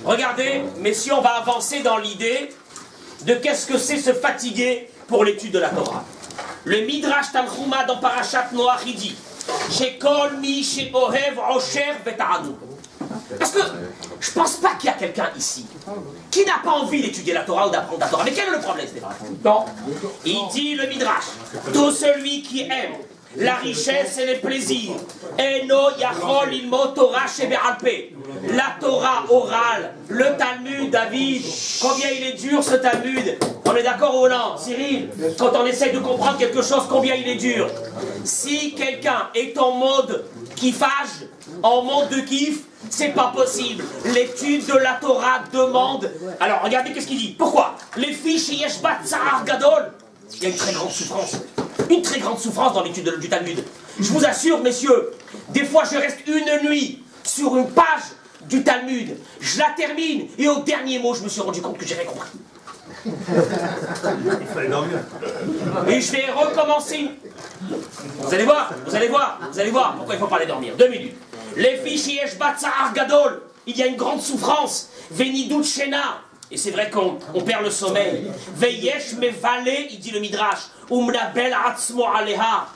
Regardez, messieurs, on va avancer dans l'idée de qu'est-ce que c'est se fatiguer pour l'étude de la Torah. Le Midrash Tanchuma dans Parashat Noach, il dit Shekol mi she'ohev osher veta'anu. Parce que je pense pas qu'il y a quelqu'un ici qui n'a pas envie d'étudier la Torah ou d'apprendre la Torah. Mais quel est le problème, Stéphane? Non. Il dit le Midrash, tout celui qui aime la richesse et les plaisirs, Eno yachol ilmod Torah shebe'alpeh. La Torah orale, le Talmud, David, combien il est dur ce Talmud. On est d'accord ou non, Cyril? Quand on essaie de comprendre quelque chose, combien il est dur. Si quelqu'un est en mode kiffage, en mode de kiff, c'est pas possible. L'étude de la Torah demande. Alors regardez qu'est-ce qu'il dit. Pourquoi? Les filles chez Yeshbat Tsahar Gadol. Il y a une très grande souffrance. Une très grande souffrance dans l'étude du Talmud. Je vous assure, messieurs, des fois je reste une nuit sur une page du Talmud. Je la termine et au dernier mot, je me suis rendu compte que j'ai rien compris. Il fallait dormir. Et je vais recommencer. Vous allez voir, vous allez voir, vous allez voir pourquoi il ne faut pas aller dormir. 2 minutes. Les fichiers Eshbat Tsahar Gadol, il y a une grande souffrance. Venidut Shena. Et c'est vrai qu'on perd le sommeil. Veyesh mevale, il dit le Midrash. Umnabel atzmo aleha.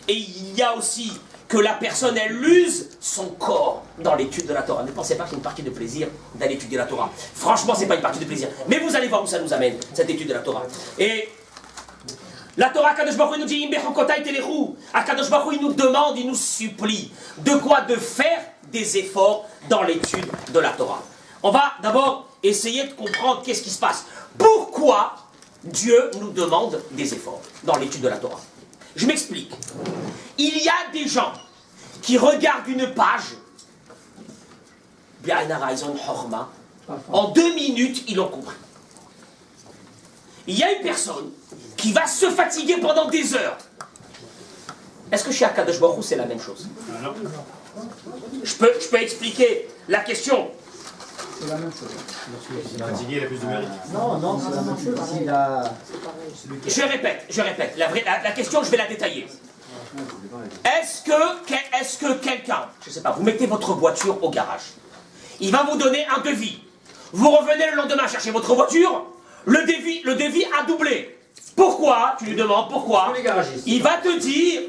Et il y a aussi que la personne, elle use son corps dans l'étude de la Torah. Ne pensez pas que c'est une partie de plaisir d'aller étudier la Torah. Franchement, c'est pas une partie de plaisir. Mais vous allez voir où ça nous amène, cette étude de la Torah. Et la Torah, Kadosh Baruch Hu nous dit Kadosh Baruch Hu, il nous demande, il nous supplie. De quoi? De faire des efforts dans l'étude de la Torah. On va d'abord essayer de comprendre qu'est-ce qui se passe. Pourquoi Dieu nous demande des efforts dans l'étude de la Torah? Je m'explique. Il y a des gens qui regardent une page, en 2 minutes, ils l'ont compris. Il y a une personne qui va se fatiguer pendant des heures. Est-ce que chez Akadosh Baruch Hu, c'est la même chose? Je peux expliquer la question. C'est la même chose. Il a fatigué, il a plus de mérite. Non, c'est la même chose. Je répète. La question, je vais la détailler. Est-ce que quelqu'un, je ne sais pas, vous mettez votre voiture au garage, il va vous donner un devis. Vous revenez le lendemain chercher votre voiture, le devis a doublé. Pourquoi? Tu lui demandes pourquoi. Il va te dire,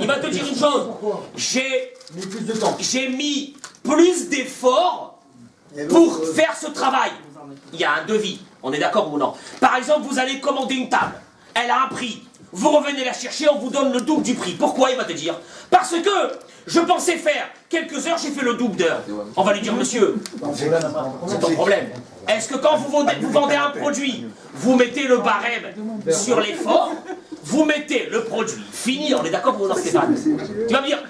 il va te dire une chose. J'ai mis plus d'efforts pour faire ce travail. Il y a un devis, on est d'accord ou non? Par exemple, vous allez commander une table, elle a un prix. Vous revenez la chercher, on vous donne le double du prix. Pourquoi? Il va te dire, parce que je pensais faire quelques heures, j'ai fait le double d'heures. On va lui dire, monsieur, c'est ton problème. Est-ce que quand vous vendez un produit, vous mettez le barème sur l'effort, vous mettez le produit fini, on est d'accord pour vous, Stéphane? Tu vas me dire,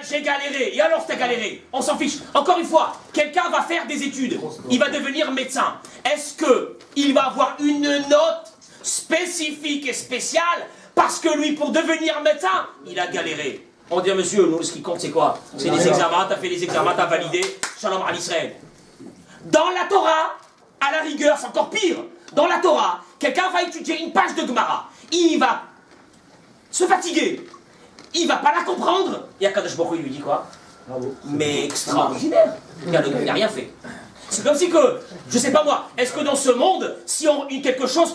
j'ai galéré, et alors t'as galéré, on s'en fiche. Encore une fois, quelqu'un va faire des études, il va devenir médecin. Est-ce qu'il va avoir une note spécifique et spéciale parce que lui, pour devenir médecin, il a galéré? On dit, monsieur, nous, ce qui compte, c'est quoi? C'est les examens, t'as fait les examens, t'as validé, shalom al Israël. Dans la Torah, à la rigueur, c'est encore pire. Dans la Torah, quelqu'un va étudier une page de Gemara, il va se fatiguer, il va pas la comprendre, et Akadosh Baruch Hu lui dit quoi? Mais extraordinaire, il n'a rien fait. C'est comme si que, je sais pas moi, est-ce que dans ce monde, si on a quelque chose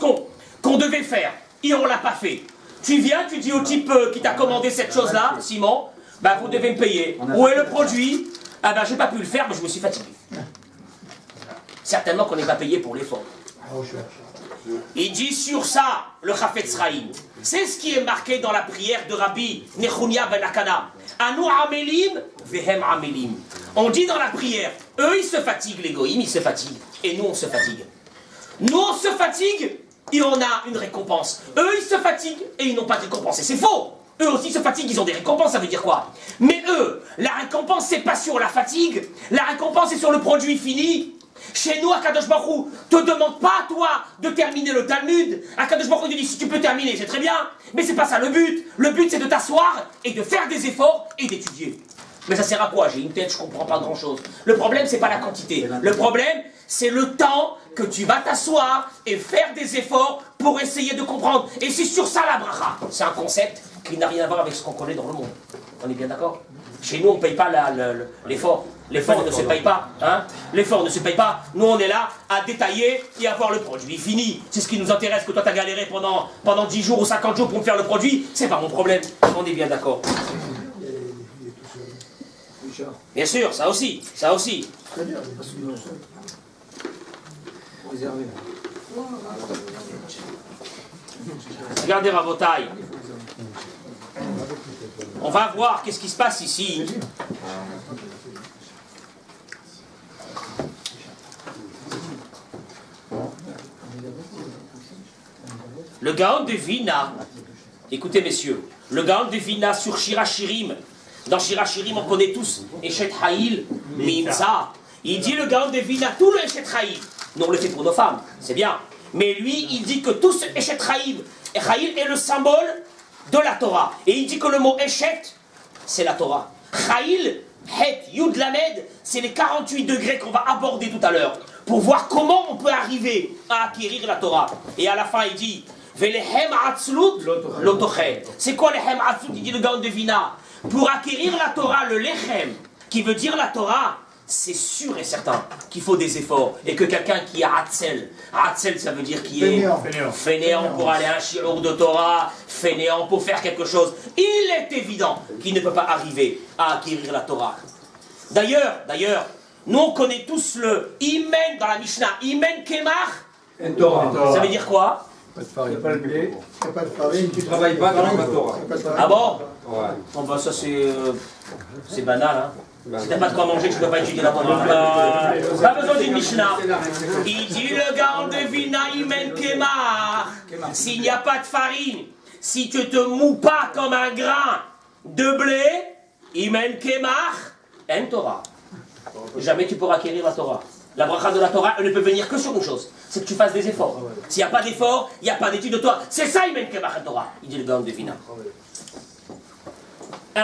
qu'on devait faire, et on l'a pas fait, tu viens, tu dis au type qui t'a commandé cette chose-là, Simon, bah vous devez me payer. Où est le produit? Ah bah j'ai pas pu le faire, mais je me suis fatigué. Certainement qu'on n'est pas payé pour l'effort. Il dit sur ça, le Chafetz Chaim, c'est ce qui est marqué dans la prière de Rabbi Nechunia ben Akana. Anu amelim vehem amelim. On dit dans la prière, eux ils se fatiguent, les goïms ils se fatiguent, et nous on se fatigue. Nous on se fatigue, et on a une récompense. Eux ils se fatiguent, et ils n'ont pas de récompense. Et c'est faux. Eux aussi se fatiguent, ils ont des récompenses, ça veut dire quoi? Mais eux, la récompense c'est pas sur la fatigue, la récompense c'est sur le produit fini. Chez nous, Akadosh Baruch Hu te demande pas, toi, de terminer le Talmud. Akadosh Baruch Hu te dit, si tu peux terminer, c'est très bien. Mais c'est pas ça le but. Le but, c'est de t'asseoir et de faire des efforts et d'étudier. Mais ça sert à quoi? J'ai une tête, je comprends pas grand-chose. Le problème, c'est pas la quantité. Le problème, c'est le temps que tu vas t'asseoir et faire des efforts pour essayer de comprendre. Et c'est sur ça la bracha. C'est un concept qui n'a rien à voir avec ce qu'on connaît dans le monde. On est bien d'accord? Chez nous, on ne paye pas l'effort. L'effort ne se paye pas, hein? L'effort ne se paye pas. Nous, on est là à détailler et à voir le produit fini. C'est ce qui nous intéresse. Que toi, tu as galéré pendant 10 jours ou 50 jours pour me faire le produit, c'est pas mon problème. On est bien d'accord. Bien sûr, ça aussi, ça aussi. Très bien. Regardez Rabotaï. On va voir qu'est-ce qui se passe ici. Le Gaon de Vina, écoutez messieurs, le Gaon de Vina sur Shirachirim, dans Shirachirim on connaît tous Eshet Haïl, Mimsa, il dit le Gaon de Vina, tout le Eshet Haïl, nous on le fait pour nos femmes, c'est bien, mais lui il dit que tout ce Eshet Haïl est le symbole de la Torah, et il dit que le mot Eshet, c'est la Torah. Haïl, Het, Yud Lamed, c'est les 48 degrés qu'on va aborder tout à l'heure, pour voir comment on peut arriver à acquérir la Torah. Et à la fin il dit, c'est quoi le Hem Atzlut? Il dit le Gaon de Vina. Pour acquérir la Torah, le Lechem, qui veut dire la Torah, c'est sûr et certain qu'il faut des efforts. Et que quelqu'un qui a Hatzel, Hatzel ça veut dire qui est fainéant pour aller à un shiur de Torah, fainéant pour faire quelque chose. Il est évident qu'il ne peut pas arriver à acquérir la Torah. D'ailleurs, nous on connaît tous le Imen dans la Mishnah. Imen Kemach, ça veut dire quoi? Pas de farine. Pas de blé. Pas de farine. Si tu travailles pas, tu n'as pas de Torah. Ah bon? Ouais. Bon bah ça c'est banal hein. Si t'as pas de quoi manger, tu ne peux pas étudier la Torah. Pas besoin d'une Mishnah. Il dit le Gaon de Vina Imen Kemach. S'il n'y a pas de farine, si tu te mous pas comme un grain de blé, Imen Kemach, en Torah. Jamais tu pourras acquérir la Torah. La bracha de la Torah, elle ne peut venir que sur une chose, c'est que tu fasses des efforts. S'il n'y a pas d'efforts, il n'y a pas d'étude de Torah. C'est ça, Imen Kemach en Torah, il dit le Gaon de Vina.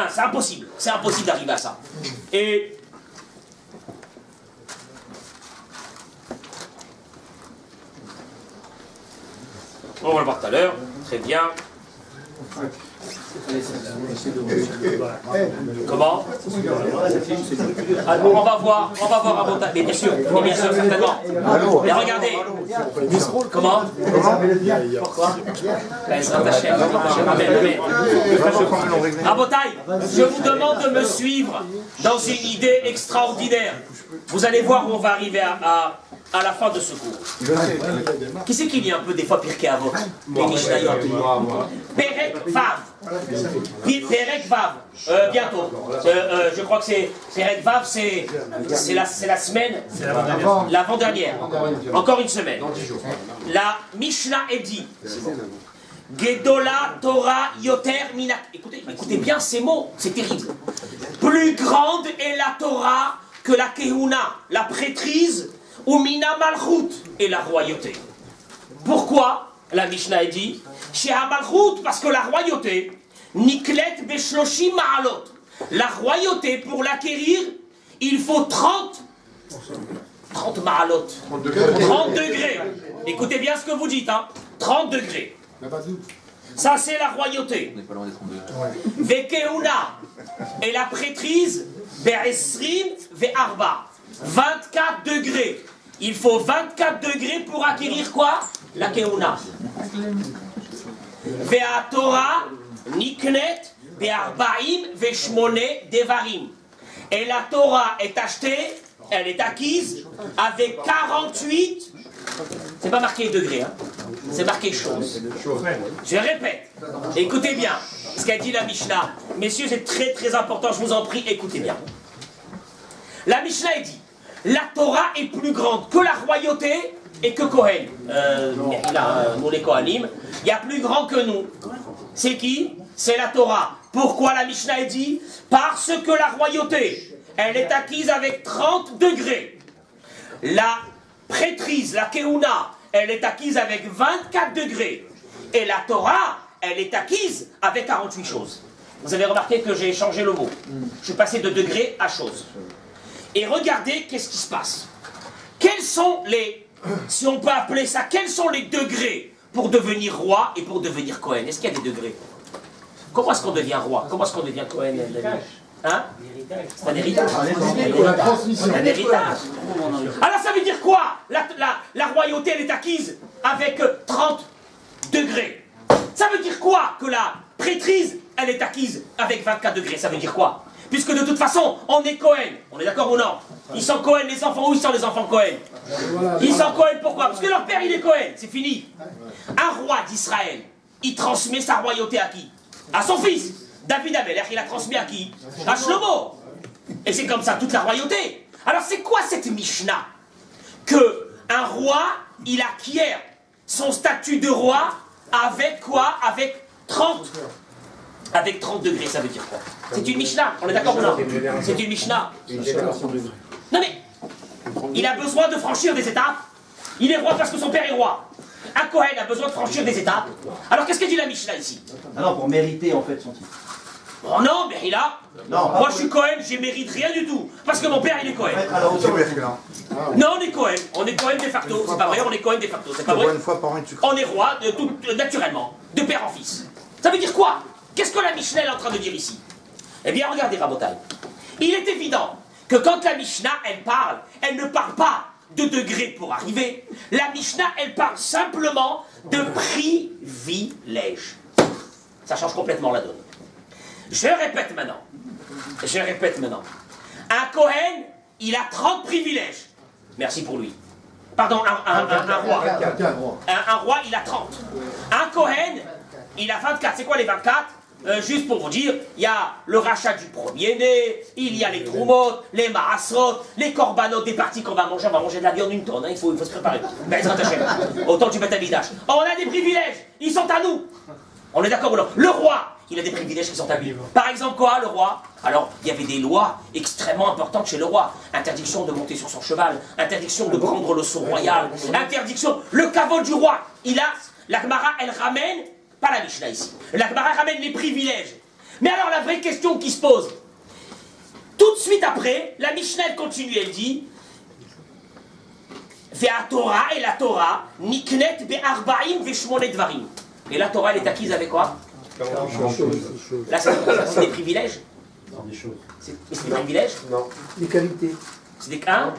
C'est impossible d'arriver à ça. Et on va le voir tout à l'heure, très bien. Comment? On va voir à Montagne, mais bien sûr, certainement. Mais regardez. Comment? Pourquoi? Rabotaï, je vous demande de me suivre dans une idée extraordinaire. Vous allez voir où on va arriver à la fin de ce cours. Qui c'est qui lit un peu des fois Pirkei Avot? Les Mishnayot. Perek Vav. Perek Vav. Bientôt. Je crois que c'est Perek Vav, c'est la semaine, l'avant-dernière. Encore une semaine. La Mishnah est dit. Gedola Torah Yoter Minat. Écoutez bien ces mots, c'est terrible. Plus grande est la Torah que la Kehuna, la prêtrise, ou Mina Malchut et la royauté. Pourquoi la Mishnah est dit chez Malchut, parce que la royauté, Niklet Beshloshim Ma'alot. La royauté, pour l'acquérir, il faut 30 Ma'alot. 30 degrés. Écoutez bien ce que vous dites, hein. 30 degrés. Ça, c'est la royauté. On n'est pas loin des 30 degrés. Vekeuna et la prêtrise, Be'esrim Ve'arba. 24 degrés. Il faut 24 degrés pour acquérir quoi? La Keuna. Ve'a Torah, Niknet, Be'arbaim, Ve'shmone, Devarim. Et la Torah est achetée, elle est acquise avec 48. C'est pas marqué degrés, hein. C'est marqué chose. Je répète, écoutez bien ce qu'a dit la Mishnah. Messieurs, c'est très très important, je vous en prie, écoutez bien. La Mishnah est dit, la Torah est plus grande que la royauté et que Kohen. Nous les Kohanim, il y a plus grand que nous. C'est qui? C'est la Torah. Pourquoi la Mishnah est dit? Parce que la royauté, elle est acquise avec 30 degrés. La prêtrise, la Keuna, elle est acquise avec 24 degrés. Et la Torah, elle est acquise avec 48 choses. Vous avez remarqué que j'ai changé le mot. Je suis passé de degré à chose. Et regardez qu'est-ce qui se passe. Quels sont les, si on peut appeler ça, quels sont les degrés pour devenir roi et pour devenir Kohen? Est-ce qu'il y a des degrés? Comment est-ce qu'on devient roi? Comment est-ce qu'on devient Kohen? Hein? C'est un héritage. La transmission. C'est un héritage. Alors ça veut dire quoi? La royauté, elle est acquise avec 30 degrés. Ça veut dire quoi que la prêtrise, elle est acquise avec 24 degrés? Ça veut dire quoi? Puisque de toute façon, on est Cohen. On est d'accord ou non? Ils sont Cohen, les enfants. Où ils sont les enfants Cohen? Ils sont Cohen, pourquoi? Parce que leur père, il est Cohen. C'est fini. Un roi d'Israël, il transmet sa royauté à qui? À son fils. David Amelech, il a transmis à qui? À Shlomo. Et c'est comme ça toute la royauté. Alors c'est quoi cette Mishnah? Que un roi, il acquiert son statut de roi avec quoi? Avec 30 degrés, ça veut dire quoi? C'est une Mishnah, on est d'accord ou non? C'est une Mishnah. Non mais, il a besoin de franchir des étapes. Il est roi parce que son père est roi. Un Kohen a besoin de franchir des étapes. Alors qu'est-ce que dit la Mishnah ici? Ah non, pour mériter en fait son titre. Oh non, mais il a... Non, moi je suis Cohen, je mérite rien du tout. Parce que mon père il est Cohen. Non, on est Cohen. On est Cohen de facto. C'est pas vrai, on est Cohen de facto. C'est pas vrai. On est roi de tout, naturellement, de père en fils. Ça veut dire quoi? Qu'est-ce que la Mishnah est en train de dire ici? Eh bien, regardez, Rabotai. Il est évident que quand la Mishnah, elle ne parle pas de degrés pour arriver. La Mishnah, elle parle simplement de privilèges. Ça change complètement la donne. Je répète maintenant. Un Kohen, il a 30 privilèges. Merci pour lui. Pardon, un roi. Un roi, il a 30. Un Kohen, il a 24. C'est quoi les 24? Juste pour vous dire, il y a le rachat du premier-né, il y a les troumot, les maasrot, les korbanot, des parties qu'on va manger. On va manger de la viande une tonne, hein, il faut se préparer. Autant du Beth-Amikdash. On a des privilèges, ils sont à nous. On est d'accord ou non? Le roi, il a des privilèges qui sont à lui. Par exemple, quoi, le roi? Alors, il y avait des lois extrêmement importantes chez le roi. Interdiction de monter sur son cheval, interdiction de prendre le sceau royal, interdiction, le caveau du roi. Il a, la Gemara, elle ramène, pas la Mishnah ici, la Gemara ramène les privilèges. Mais alors, la vraie question qui se pose, tout de suite après, la Mishnah, elle continue, elle dit, Ve'a Torah, et la Torah, niknet be'arba'im ve'shmonet dvarim. Et la Torah, elle est acquise avec quoi? Là, c'est des privilèges. Non, des choses. C'est des privilèges? Non. Les qualités. C'est des cas?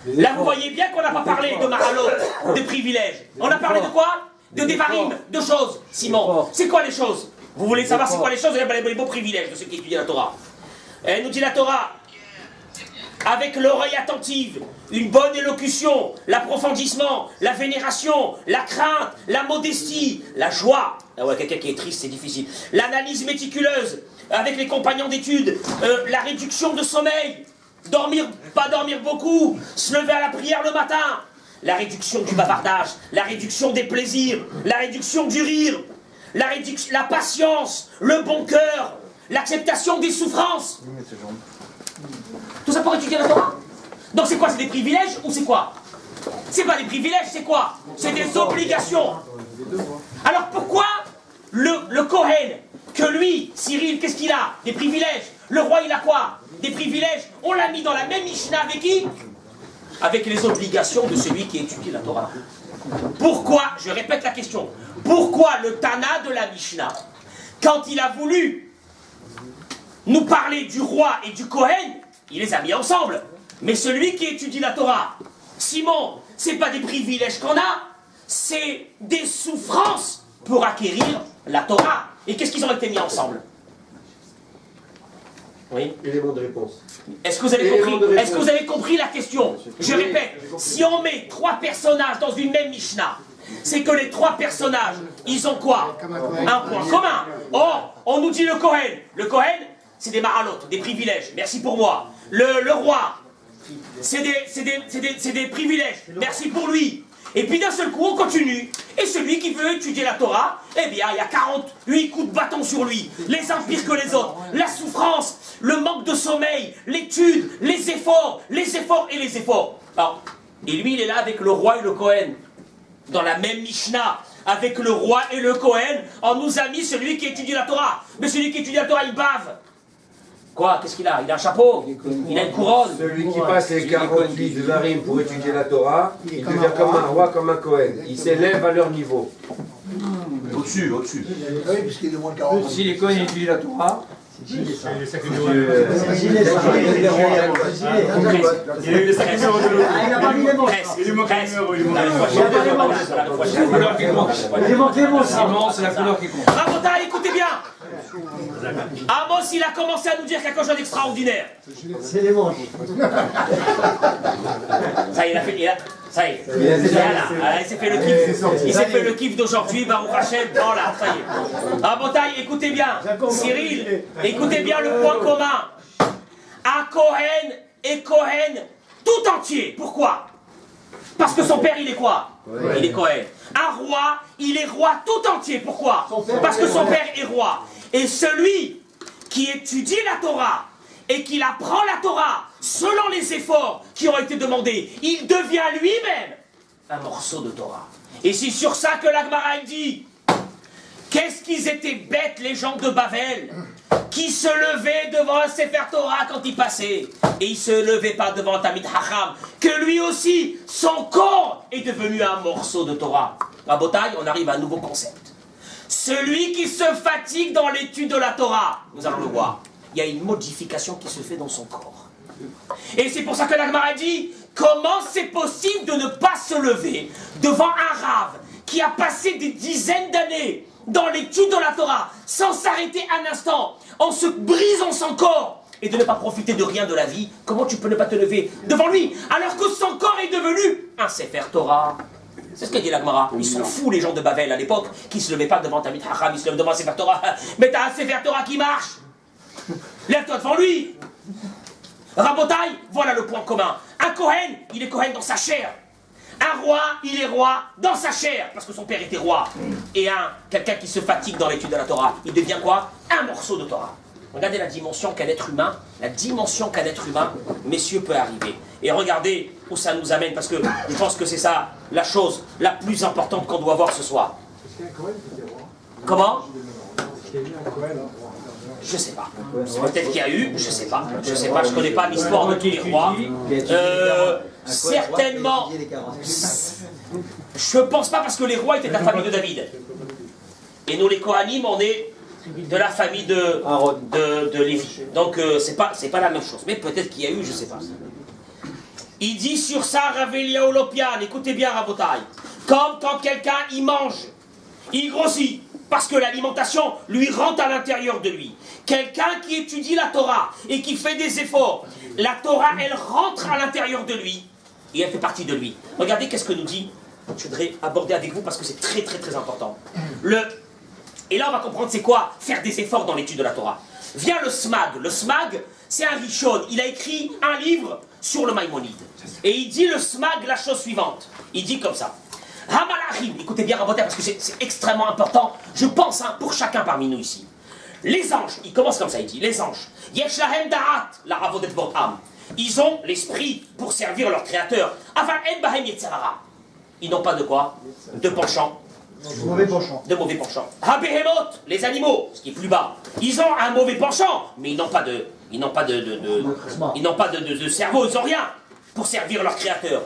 Là, vous voyez bien qu'on n'a pas parlé de Mahalot, de privilèges. On a parlé de quoi? De Devarim, de choses. Simon, c'est quoi les choses? Vous voulez savoir c'est quoi les choses? Les beaux privilèges de ceux qui étudient la Torah. Elle nous dit la Torah, avec l'oreille attentive, une bonne élocution, l'approfondissement, la vénération, la crainte, la modestie, la joie. Ah ouais, quelqu'un qui est triste, c'est difficile. L'analyse méticuleuse, avec les compagnons d'études, la réduction de sommeil, pas dormir beaucoup, se lever à la prière le matin, la réduction du bavardage, la réduction des plaisirs, la réduction du rire, la patience, le bon cœur, l'acceptation des souffrances. Tout ça pour étudier la Torah. Donc c'est quoi? C'est des privilèges ou c'est quoi? C'est pas des privilèges, c'est quoi? C'est des obligations. Alors pourquoi le Kohen, que lui, Cyril, qu'est-ce qu'il a? Des privilèges. Le roi, il a quoi? Des privilèges. On l'a mis dans la même Mishnah avec qui? Avec les obligations de celui qui étudie la Torah. Pourquoi, je répète la question, pourquoi le Tana de la Mishnah, quand il a voulu nous parler du roi et du Kohen, il les a mis ensemble. Mais celui qui étudie la Torah, Simon, c'est pas des privilèges qu'on a, c'est des souffrances pour acquérir la Torah. Et qu'est-ce qu'ils ont été mis ensemble? Oui. Élément de réponse. Est-ce que vous avez compris? Est-ce que vous avez compris la question? Je répète, si on met 3 personnages dans une même Mishnah, c'est que les 3 personnages, ils ont quoi? Un point commun. Or, on nous dit le Kohen. Le Kohen, c'est des maralotes, des privilèges. Merci pour moi. Le roi, c'est des privilèges. Merci pour lui. Et puis d'un seul coup, on continue. Et celui qui veut étudier la Torah, eh bien, il y a 48 coups de bâton sur lui. Les uns pires que les autres. La souffrance, le manque de sommeil, l'étude, les efforts et les efforts. Alors, et lui, il est là avec le roi et le Kohen. Dans la même Mishnah, avec le roi et le Kohen, on nous a mis celui qui étudie la Torah. Mais celui qui étudie la Torah, il bave. Quoi? Qu'est-ce qu'il a? Il a un chapeau? Il a une couronne? Celui qui passe les 48 Dvarim pour étudier la Torah, il devient comme un roi, comme un Kohen. Il s'élève à leur niveau. Au-dessus. Oui, puisqu'il est de moins de 40. Si les Kohen étudient la Torah, Il y a eu les 5 000 euros. Il y a eu les 5 000 euros de l'eau. Il n'a pas mis les manches. Il lui manque un numéro. Il lui manque Il n'a pas les manches. Il manque les manches. C'est la couleur qui compte. Rabotaï, écoutez bien. Amos, il a commencé à nous dire quelque chose d'extraordinaire. C'est les manches. Ça y est, ça y est. Il s'est fait le kiff. Il s'est fait le kiff d'aujourd'hui, Baruch Hashem. Voilà, ça y est. Rabotaï, écoutez bien. Cyril, écoutez bien le point commun. Un Cohen et Cohen tout entier. Pourquoi? Parce que son père, il est quoi? Il est Cohen. Un roi, il est roi tout entier. Pourquoi? Parce que son père est roi. Et celui qui étudie la Torah et qui apprend la Torah selon les efforts qui ont été demandés, il devient lui-même un morceau de Torah. Et c'est sur ça que la Gemara dit, qu'est-ce qu'ils étaient bêtes les gens de Bavel, qui se levaient devant un Sefer Torah quand il passait, et il se levait pas devant un Tamid Hacham, que lui aussi, son corps est devenu un morceau de Torah. À Botaï, on arrive à un nouveau concept. Celui qui se fatigue dans l'étude de la Torah, nous allons le voir, il y a une modification qui se fait dans son corps. Et c'est pour ça que la Gemara dit, comment c'est possible de ne pas se lever devant un rave qui a passé des dizaines d'années dans l'étude de la Torah, sans s'arrêter un instant, en se brisant son corps, et de ne pas profiter de rien de la vie? Comment tu peux ne pas te lever devant lui, alors que son corps est devenu un Sefer Torah? C'est ce qu'a dit la Gemara. Ils sont fous les gens de Bavel à l'époque, qui se levaient pas devant Tamid Hacham, ils se lèvent devant un Sefer Torah. Mais t'as un Sefer Torah qui marche. Lève-toi devant lui. Rabotaï, voilà le point commun. Un Kohen, il est Kohen dans sa chair. Un roi, il est roi dans sa chair, parce que son père était roi. Et quelqu'un qui se fatigue dans l'étude de la Torah, il devient quoi? Un morceau de Torah. Regardez la dimension qu'un être humain, messieurs, peut arriver. Et regardez où ça nous amène, parce que je pense que c'est ça la chose la plus importante qu'on doit voir ce soir. Comment? Je sais pas. Peut-être qu'il y a eu, je sais pas, je connais pas l'histoire de tous les rois. Certainement, je pense pas parce que les rois étaient de la famille de David. Et nous les Kohanim, on est de la famille de Lévi. Donc c'est pas la même chose. Mais peut-être qu'il y a eu, je sais pas. Il dit sur ça, Rav Eliyahu Lopian, écoutez bien Rabotai, comme quand quelqu'un il mange, il grossit, parce que l'alimentation lui rentre à l'intérieur de lui. Quelqu'un qui étudie la Torah et qui fait des efforts, la Torah elle rentre à l'intérieur de lui et elle fait partie de lui. Regardez qu'est-ce que nous dit, je voudrais aborder avec vous parce que c'est très très très important. Et là on va comprendre c'est quoi faire des efforts dans l'étude de la Torah. Vient le Smag. Le Smag, c'est un Rishon. Il a écrit un livre sur le Maïmonide. Et il dit le Smag la chose suivante. Il dit comme ça. Hamalachim, écoutez bien Rabotai parce que c'est extrêmement important, je pense, pour chacun parmi nous ici. Les anges, il commence comme ça, il dit, les anges. Yesh lahem da'at, la ravodet bo'am. Ils ont l'esprit pour servir leur créateur. Aval en bahem yetzerara. Ils n'ont pas de quoi? De penchant. De mauvais penchant. De mauvais penchant. Habehemot, les animaux, ce qui est plus bas. Ils ont un mauvais penchant, mais ils n'ont pas de cerveau, ils n'ont rien pour servir leur créateur.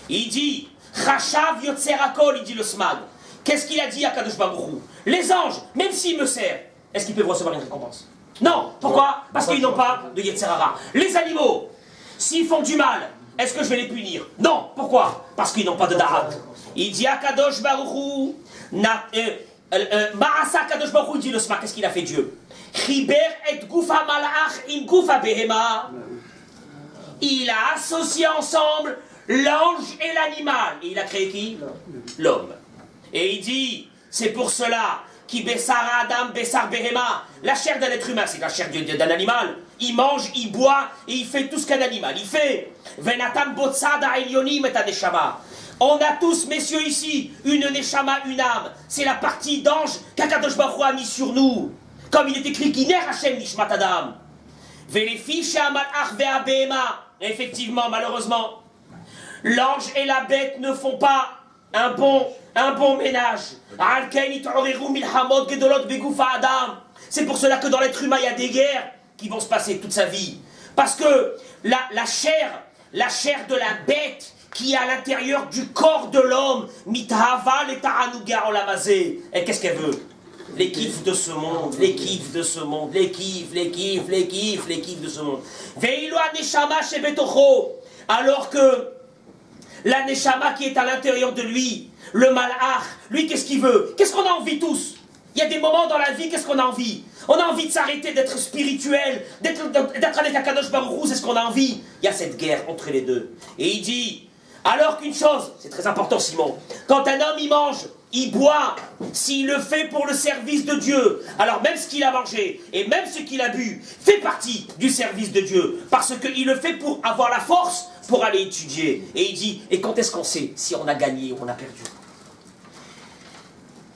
Il dit, Chachav yotzerakol, il dit le Smag. Qu'est-ce qu'il a dit à Kadosh Baruch Hu? Les anges, même s'ils me servent, est-ce qu'ils peuvent recevoir une récompense? Non. Pourquoi? Parce qu'ils n'ont pas de Yetzerara. Les animaux, s'ils font du mal, est-ce que je vais les punir? Non. Pourquoi? Parce qu'ils n'ont pas de Da'at. Il dit à Kadosh Baruch Hu, Ma'asa Kadosh Baruch Hu, il dit le Smag, qu'est-ce qu'il a fait Dieu? Chiber et Gufa Malach im Gufa Behema. Il a associé ensemble l'ange et l'animal. Et il a créé qui? L'homme. Et il dit, c'est pour cela, qui Bessara Adam, Bessar Behema, la chair d'un être humain, c'est la chair d'un animal. Il mange, il boit, et il fait tout ce qu'un animal. Il fait, Venatam Botsada Elyonim et Neshama. On a tous, messieurs, ici, une Neshama, une âme. C'est la partie d'ange qu'Akadosh Baruch Hu a mis sur nous. Comme il est écrit, Kiner Hashem Nishmat Adam. Velefi She'amal Ach Ve'abehema. Effectivement, malheureusement, l'ange et la bête ne font pas un bon ménage. C'est pour cela que dans l'être humain, il y a des guerres qui vont se passer toute sa vie. Parce que la chair de la bête qui est à l'intérieur du corps de l'homme, et qu'est-ce qu'elle veut? les kiffs de ce monde, les kiffs de ce monde, les kiffs de ce monde. Veilo aneshama shebetocho, alors que la neshama qui est à l'intérieur de lui, le malach, lui qu'est-ce qu'il veut? Qu'est-ce qu'on a envie tous? Il y a des moments dans la vie, qu'est-ce qu'on a envie? On a envie de s'arrêter, d'être spirituel, d'être avec Akadosh Baruch Hu, c'est ce qu'on a envie. Il y a cette guerre entre les deux. Et il dit, alors qu'une chose, c'est très important Simon, quand un homme il mange, il boit, s'il le fait pour le service de Dieu, alors même ce qu'il a mangé et même ce qu'il a bu fait partie du service de Dieu, parce qu'il le fait pour avoir la force pour aller étudier. Et il dit, et quand est-ce qu'on sait si on a gagné ou on a perdu?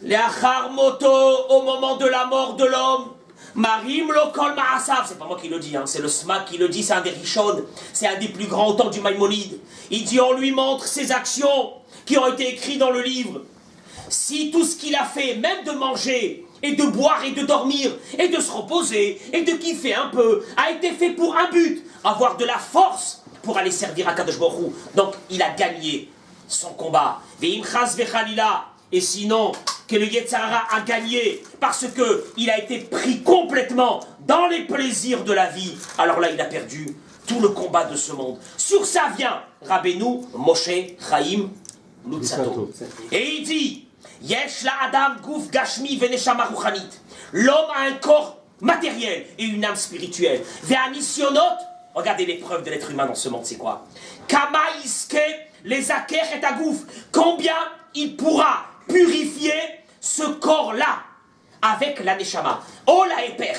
Le'achar moto, au moment de la mort de l'homme, Marim lo kol ma'asav, c'est pas moi qui le dis, hein, c'est le Smak qui le dit, c'est un des Rishon, c'est un des plus grands temps du Maïmonide. Il dit, on lui montre ses actions qui ont été écrites dans le livre. Si tout ce qu'il a fait, même de manger, et de boire, et de dormir, et de se reposer, et de kiffer un peu, a été fait pour un but, avoir de la force pour aller servir à Kadosh Baruch Hu. Donc, il a gagné son combat. Ve'im chas vechalila. Et sinon, que le Yetzer Hara a gagné parce qu'il a été pris complètement dans les plaisirs de la vie, alors là, il a perdu tout le combat de ce monde. Sur ça vient Rabbeinu Moshe Chaim Luzzatto. Et il dit, Yesh la Adam Guf Gashmi Veneshama Ruchanit. L'homme a un corps matériel et une âme spirituelle. Ve'anisionot, regardez l'épreuve de l'être humain dans ce monde, c'est quoi? Kama iske les aker et agouf. Combien il pourra purifier ce corps-là avec la neshama. Oh la éper,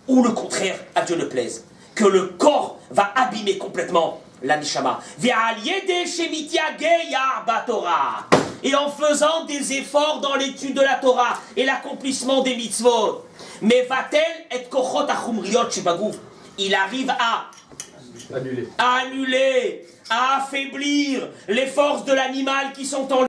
ou le contraire, à Dieu ne plaise, que le corps va abîmer complètement la neshama. Et en faisant des efforts dans l'étude de la Torah et l'accomplissement des mitzvot. Mais va-t-elle être kochot achumriot shebagouf? Il arrive à annuler, à affaiblir les forces de l'animal qui sont en